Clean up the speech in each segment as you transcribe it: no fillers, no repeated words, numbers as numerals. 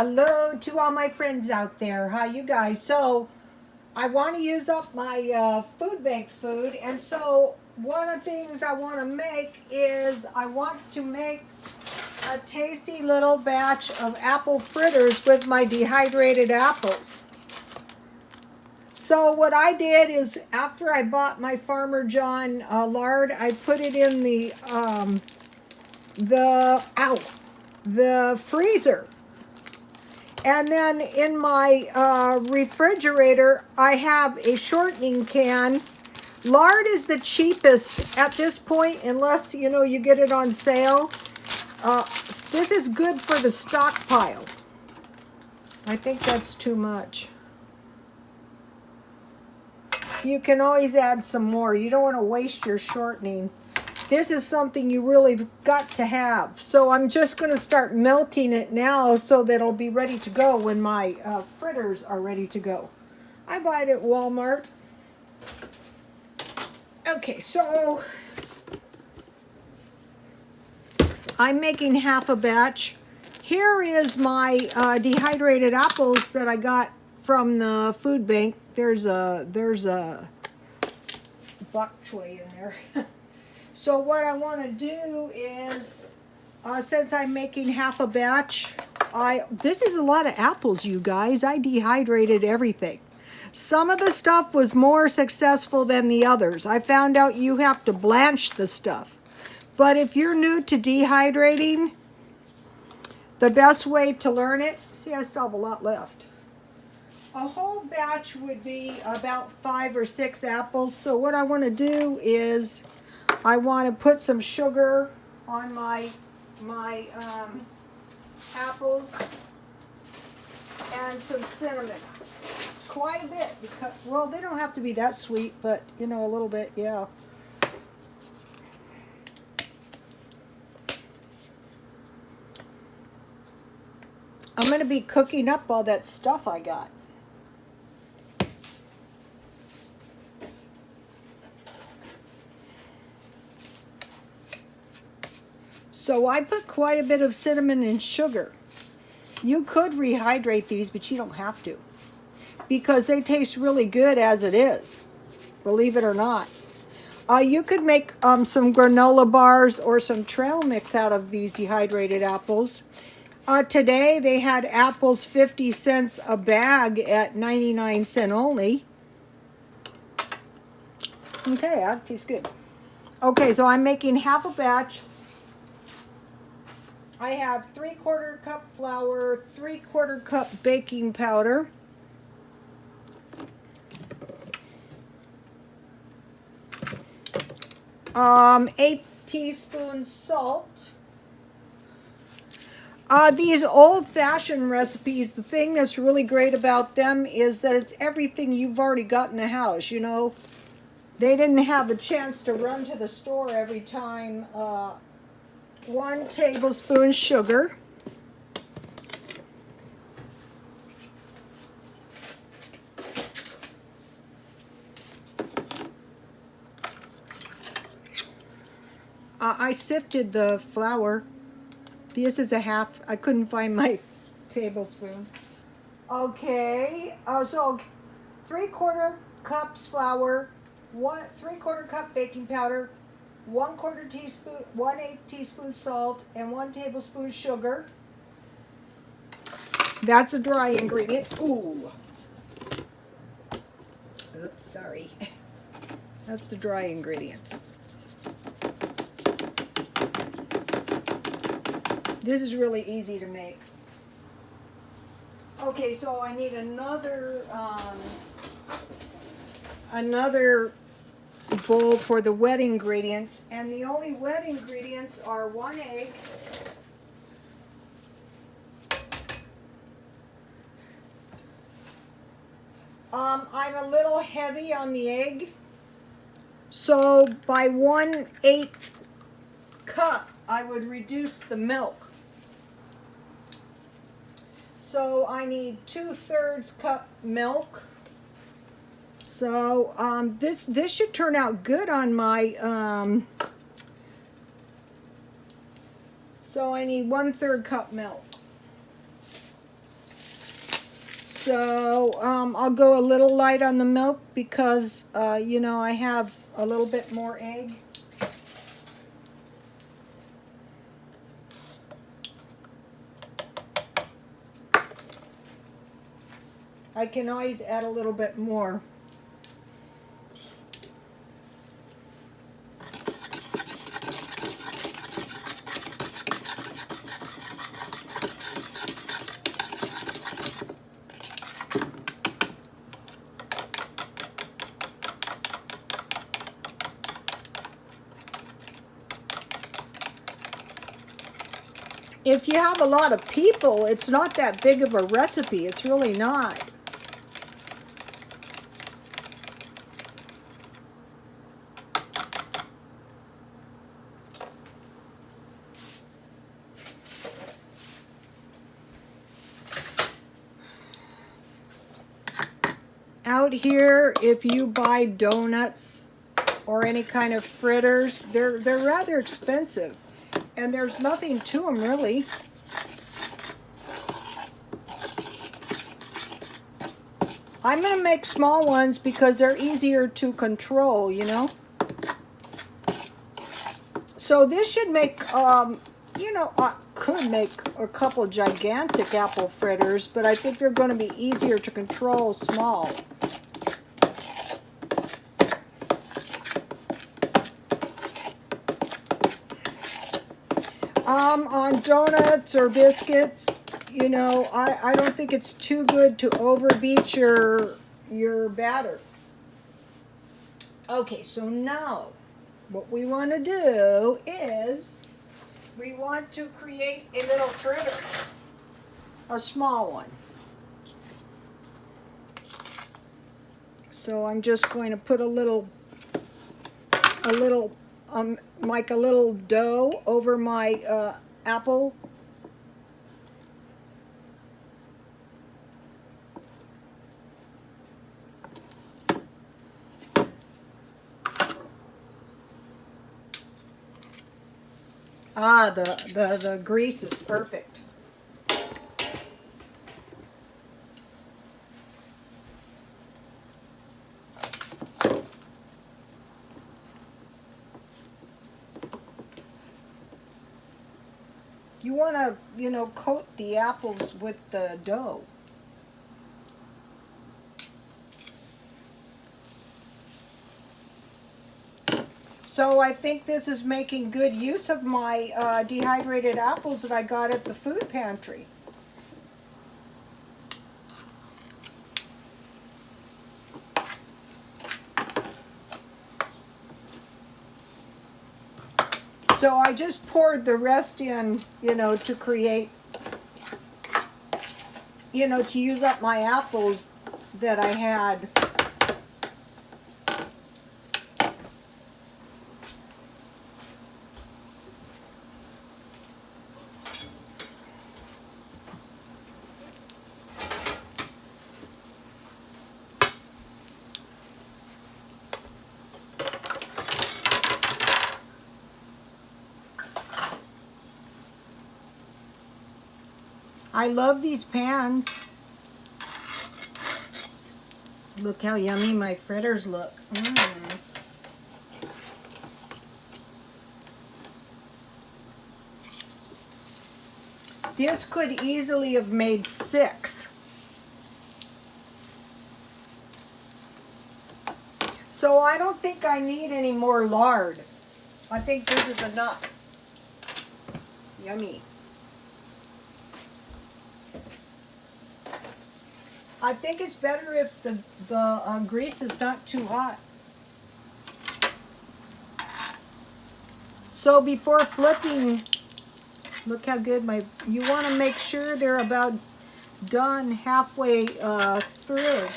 Hello to all my friends out there. How you guys? So I want to use up my food bank food, and so one of the things I want to make is I want to make a tasty little batch of apple fritters with my dehydrated apples. So what I did is after I bought my Farmer John lard, I put it in the freezer. And then in my refrigerator, I have a shortening can. Lard is the cheapest at this point, unless, you get it on sale. This is good for the stockpile. I think that's too much. You can always add some more. You don't want to waste your shortening. This is something you really got to have. So I'm just going to start melting it now so that it'll be ready to go when my fritters are ready to go. I buy it at Walmart. Okay, so I'm making half a batch. Here is my dehydrated apples that I got from the food bank. There's a bok choy in there. So what I want to do is, since I'm making half a batch, this is a lot of apples, you guys. I dehydrated everything. Some of the stuff was more successful than the others. I found out you have to blanch the stuff. But if you're new to dehydrating, the best way to learn it, see, I still have a lot left. A whole batch would be about 5 or 6 apples. So what I want to do is I want to put some sugar on my apples and some cinnamon. Quite a bit, because, well, they don't have to be that sweet, but, a little bit, yeah. I'm going to be cooking up all that stuff I got. So I put quite a bit of cinnamon and sugar. You could rehydrate these, but you don't have to, because they taste really good as it is, believe it or not. You could make some granola bars or some trail mix out of these dehydrated apples. Today they had apples 50 cents a bag at 99 cents only. Okay, that tastes good. Okay, so I'm making half a batch. I have 3/4 cup flour, 3/4 cup baking powder, 8 teaspoons salt. These old-fashioned recipes, the thing that's really great about them is that it's everything you've already got in the house, They didn't have a chance to run to the store every time. 1 tablespoon sugar. I sifted the flour. This is a half. I couldn't find my tablespoon. Okay, so 3/4 cups flour, 3/4 cup baking powder, 1/4 teaspoon, 1/8 teaspoon salt, and 1 tablespoon sugar. That's a dry ingredient. Ooh. Oops, sorry. That's the dry ingredients. This is really easy to make. Okay, so I need another bowl for the wet ingredients, and the only wet ingredients are 1 egg, I'm a little heavy on the egg, so by 1/8 cup I would reduce the milk. So I need 2/3 cup milk. So this should turn out good on my so I need 1/3 cup milk. So I'll go a little light on the milk because, you know, I have a little bit more egg. I can always add a little bit more. If you have a lot of people, it's not that big of a recipe. It's really not. Out here, if you buy donuts or any kind of fritters, they're rather expensive. And there's nothing to them, really. I'm going to make small ones because they're easier to control, you know. So this should make, you know, I could make a couple gigantic apple fritters, but I think they're going to be easier to control small. On donuts or biscuits, you know, I don't think it's too good to overbeat your batter. Okay, so now what we want to do is we want to create a little fritter, a small one. So I'm just going to put a little like a little dough over my apple. Ah, the grease is perfect. You want to, you know, coat the apples with the dough. So I think this is making good use of my dehydrated apples that I got at the food pantry. So I just poured the rest in, you know, to create, you know, to use up my apples that I had. I love these pans. Look how yummy my fritters look. This could easily have made 6. So I don't think I need any more lard. I think this is enough. Yummy. I think it's better if the grease is not too hot. So before flipping, look how good you want to make sure they're about done halfway through.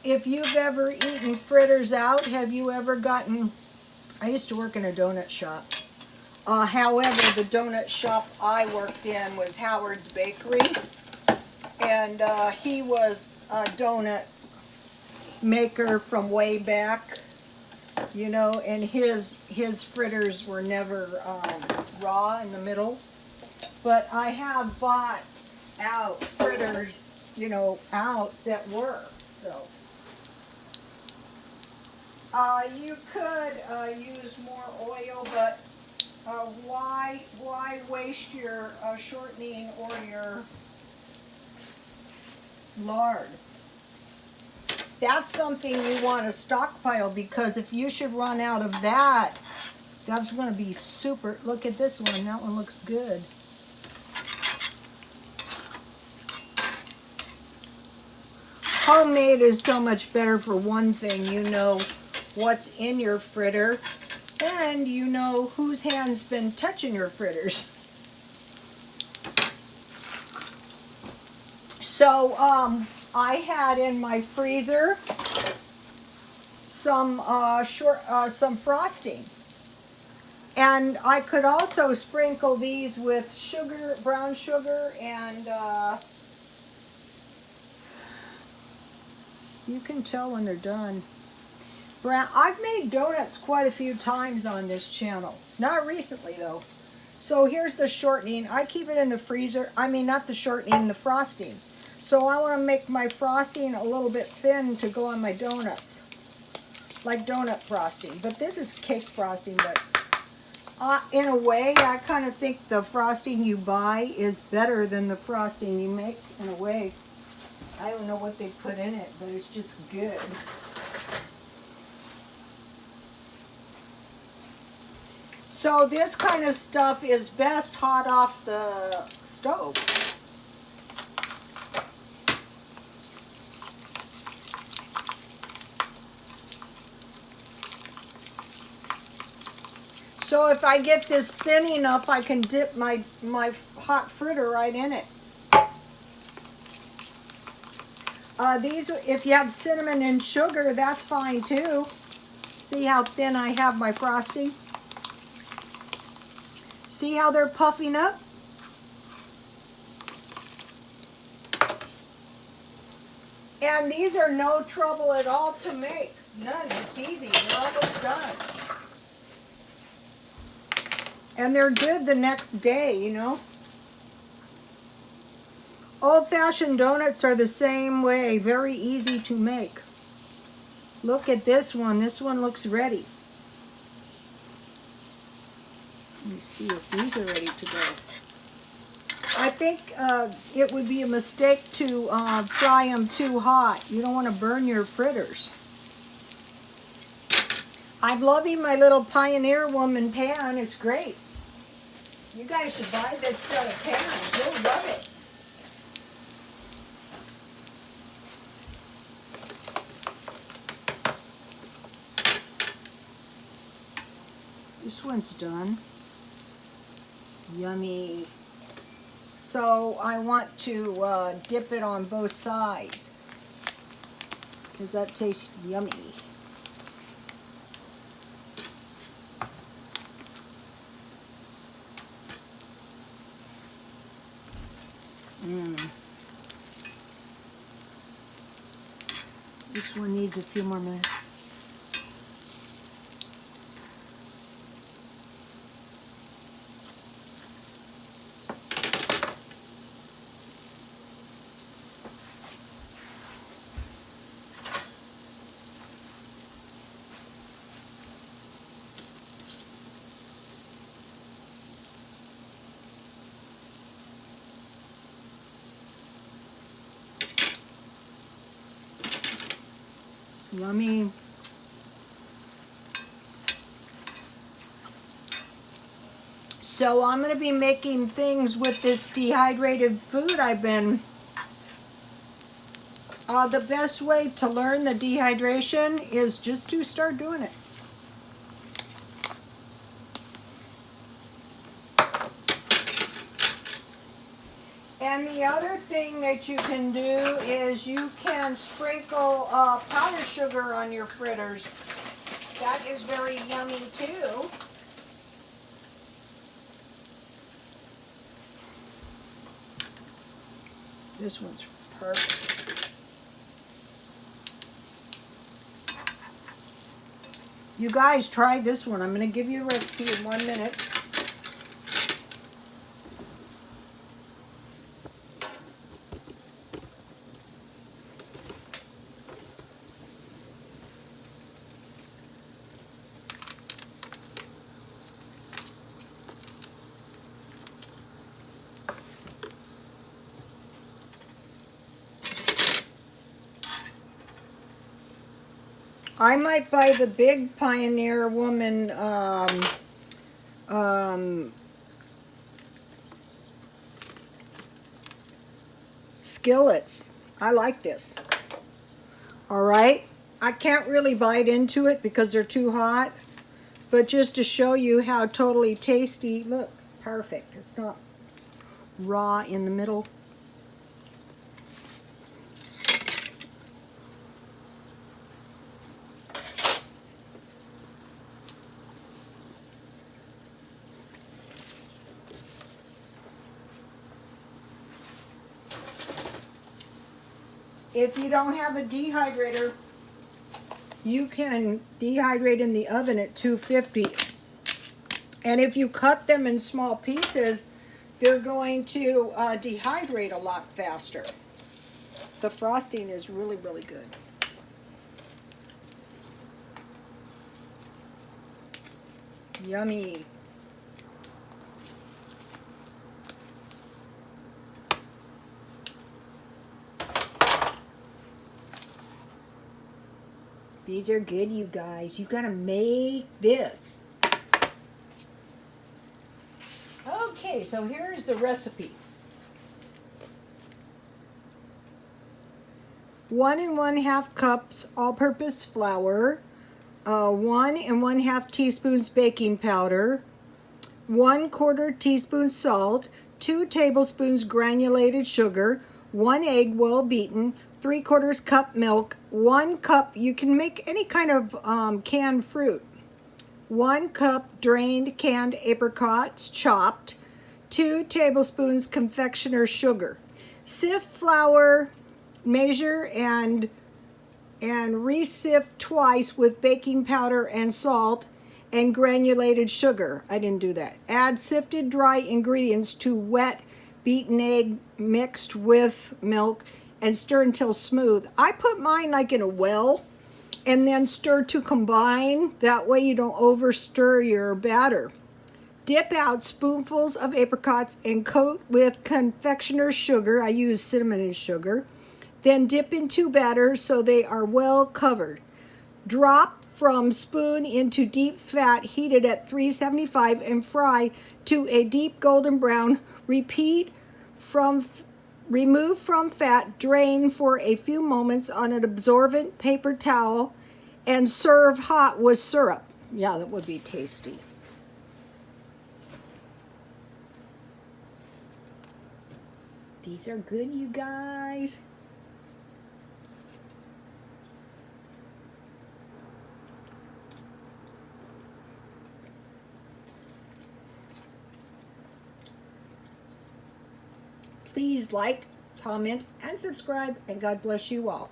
If you've ever eaten fritters out, have you ever gotten, I used to work in a donut shop. However, the donut shop I worked in was Howard's Bakery. And he was a donut maker from way back, you know, and his fritters were never raw in the middle. But I have bought out fritters you know, out that work. So you could use more oil, but why waste your shortening or your lard? That's something you want to stockpile, because if you should run out of that, that's going to be super. Look at this one. That one looks good. Homemade is so much better. For one thing, you know what's in your fritter, and you know whose hand's been touching your fritters. So I had in my freezer some some frosting, and I could also sprinkle these with sugar, brown sugar, and you can tell when they're done. I've made donuts quite a few times on this channel. Not recently though. So here's the shortening. I keep it in the freezer. I mean, not the shortening, the frosting. So I want to make my frosting a little bit thin to go on my donuts. Like donut frosting. But this is cake frosting. But in a way, I kind of think the frosting you buy is better than the frosting you make, in a way. I don't know what they put in it, but it's just good. So this kind of stuff is best hot off the stove. So if I get this thin enough, I can dip my hot fritter right in it. These, if you have cinnamon and sugar, that's fine too. See how thin I have my frosting? See how they're puffing up? And these are no trouble at all to make. None. It's easy. They're almost done. And they're good the next day, you know. Old-fashioned donuts are the same way. Very easy to make. Look at this one. This one looks ready. Let me see if these are ready to go. I think it would be a mistake to fry them too hot. You don't want to burn your fritters. I'm loving my little Pioneer Woman pan. It's great. You guys should buy this set of pans. You'll love it. This one's done. Yummy. So I want to dip it on both sides, because that tastes yummy. This one needs a few more minutes. Yummy. So I'm going to be making things with this dehydrated food I've been. The best way to learn the dehydration is just to start doing it. And the other thing that you can do is you can sprinkle powdered sugar on your fritters. That is very yummy too. This one's perfect. You guys try this one. I'm going to give you the recipe in 1 minute. I might buy the big Pioneer Woman skillets. I like this. All right. I can't really bite into it because they're too hot, but just to show you how totally tasty. Look, perfect. It's not raw in the middle. If you don't have a dehydrator, you can dehydrate in the oven at 250. And if you cut them in small pieces, they're going to dehydrate a lot faster. The frosting is really, really good. Yummy. These are good, you guys. You gotta make this. Okay, so here's the recipe. 1 1/2 cups all-purpose flour, 1 1/2 teaspoons baking powder, 1/4 teaspoon salt, 2 tablespoons granulated sugar, 1 egg well beaten, 3/4 cup milk, 1 cup, you can make any kind of canned fruit, 1 cup drained canned apricots chopped, 2 tablespoons confectioner's sugar. Sift flour, measure and re-sift twice with baking powder and salt and granulated sugar. I didn't do that. Add sifted dry ingredients to wet beaten egg mixed with milk and stir until smooth. I put mine like in a well and then stir to combine. That way you don't over stir your batter. Dip out spoonfuls of apricots and coat with confectioner's sugar. I use cinnamon and sugar. Then dip into batter so they are well covered. Drop from spoon into deep fat heated at 375 and fry to a deep golden brown. Remove from fat, drain for a few moments on an absorbent paper towel, and serve hot with syrup. Yeah, that would be tasty. These are good, you guys. Please like, comment, and subscribe, and God bless you all.